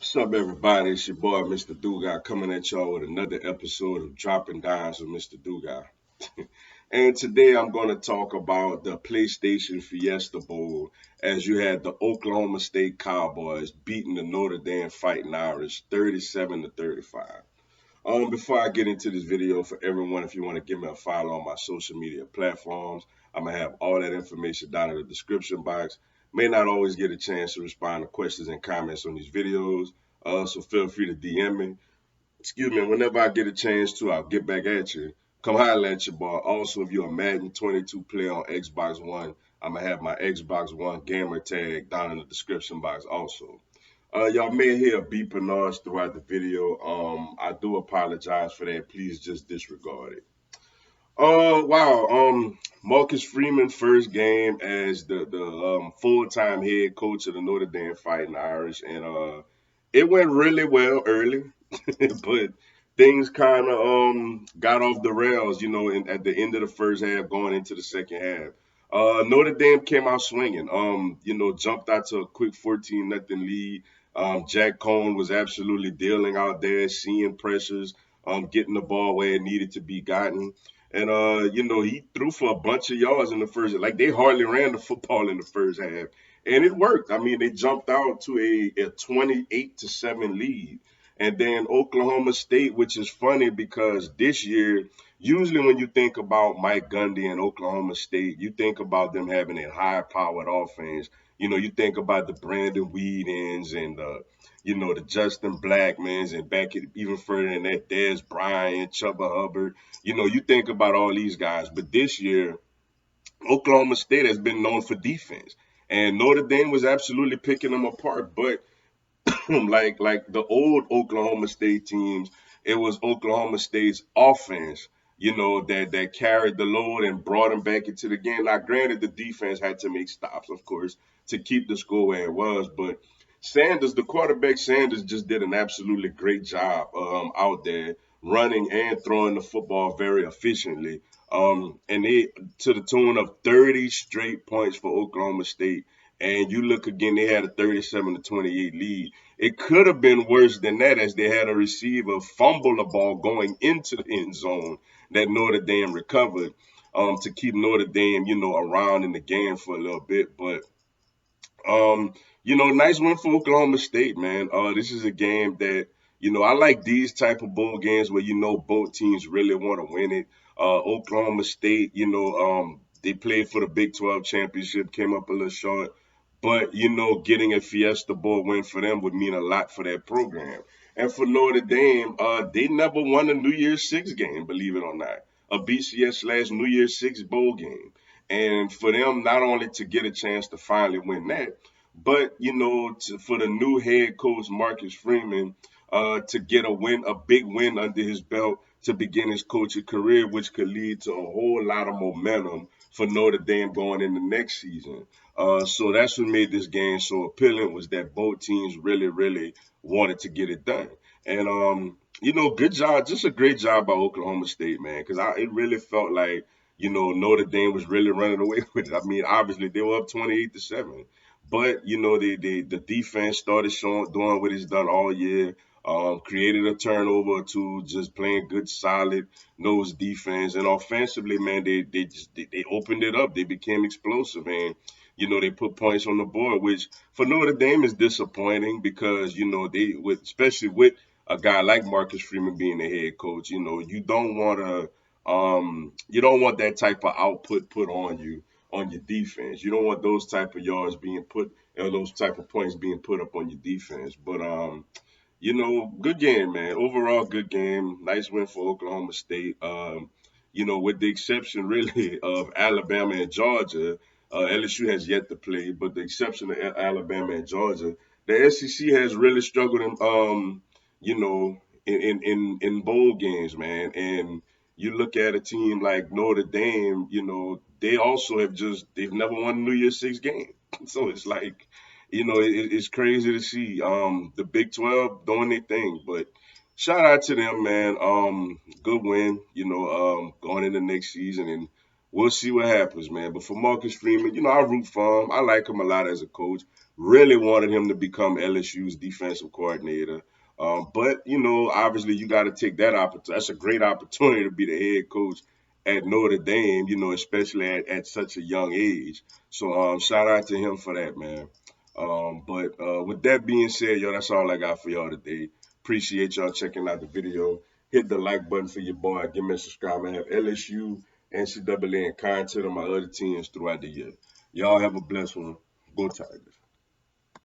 What's up, everybody? It's your boy, Mr. Dugai, coming at y'all with another episode of Dropping Dimes with Mr. Dugai. And today I'm going to talk about the PlayStation Fiesta Bowl as you had the Oklahoma State Cowboys beating the Notre Dame Fighting Irish 37 to 35. Before I get into this video, for everyone, if you want to give me a follow on my social media platforms, I'm gonna have all that information down in the description box. May not always get a chance to respond to questions and comments on these videos, so feel free to DM me. Excuse me. Whenever I get a chance to, I'll get back at you. Come holler at your boy. Also, if you're a Madden 22 player on Xbox One, I'm gonna have my Xbox One gamer tag down in the description box also. Y'all may hear a beeping noise throughout the video. I do apologize for that. Please just disregard it. Wow. Marcus Freeman first game as the full time head coach of the Notre Dame Fighting Irish, and it went really well early, but things kind of got off the rails, at the end of the first half, going into the second half. Notre Dame came out swinging. Jumped out to a quick 14-0 lead. Jack Cohn was absolutely dealing out there, seeing pressures, getting the ball where it needed to be gotten. And he threw for a bunch of yards in the first. Like they hardly ran the football in the first half, and it worked. I mean, they jumped out to a 28-7 lead, and then Oklahoma State, which is funny because this year, usually when you think about Mike Gundy and Oklahoma State, you think about them having a high-powered offense. You think about the Brandon Weedens and the Justin Blackmans, and back even further than that, Dez Bryant, Chuba Hubbard. You think about all these guys, but this year, Oklahoma State has been known for defense, and Notre Dame was absolutely picking them apart. But like the old Oklahoma State teams, it was Oklahoma State's offense, that carried the load and brought them back into the game. Now, granted, the defense had to make stops, of course, to keep the score where it was, but Sanders, the quarterback Sanders, just did an absolutely great job out there running and throwing the football very efficiently. And they to the tune of 30 straight points for Oklahoma State. And you look again, they had a 37 to 28 lead. It could have been worse than that, as they had a receiver fumble the ball going into the end zone that Notre Dame recovered, to keep Notre Dame, around in the game for a little bit. But nice win for Oklahoma State, man. This is a game that, I like these type of bowl games where, both teams really want to win it. Oklahoma State, they played for the Big 12 championship, came up a little short. But, getting a Fiesta Bowl win for them would mean a lot for that program. And for Notre Dame, they never won a New Year's Six game, believe it or not. A BCS/New Year's Six bowl game. And for them, not only to get a chance to finally win that, but, for the new head coach, Marcus Freeman, to get a big win under his belt to begin his coaching career, which could lead to a whole lot of momentum for Notre Dame going into next season. So that's what made this game so appealing, was that both teams really, really wanted to get it done. And, good job, just a great job by Oklahoma State, man, because it really felt like, Notre Dame was really running away with it. I mean, obviously, they were up 28-7. But, the defense started doing what it's done all year. Created a turnover to just playing good, solid nose defense, and offensively, man, they opened it up. They became explosive, and they put points on the board, which for Notre Dame is disappointing because especially with a guy like Marcus Freeman being the head coach, you don't want that type of output put on you on your defense. You don't want those type of yards being put, those type of points being put up on your defense. But good game, man. Overall, good game. Nice win for Oklahoma State. With the exception really of Alabama and Georgia, LSU has yet to play, but the exception of Alabama and Georgia, the SEC has really struggled in bowl games, man. And you look at a team like Notre Dame, they also they've never won a New Year's Six game. So it's like, it's crazy to see the Big 12 doing their thing. But shout out to them, man. Good win, going into next season, and we'll see what happens, man. But for Marcus Freeman, I root for him. I like him a lot as a coach. really wanted him to become LSU's defensive coordinator. But you know, obviously, you got to take that opportunity. That's a great opportunity to be the head coach at Notre Dame. You know, especially at such a young age. So shout out to him for that, man. But with that being said, yo, that's all I got for y'all today. Appreciate y'all checking out the video. Hit the like button for your boy. Give me a subscribe. I have LSU, NCAA, and content on my other teams throughout the year. Y'all have a blessed one. Go Tigers.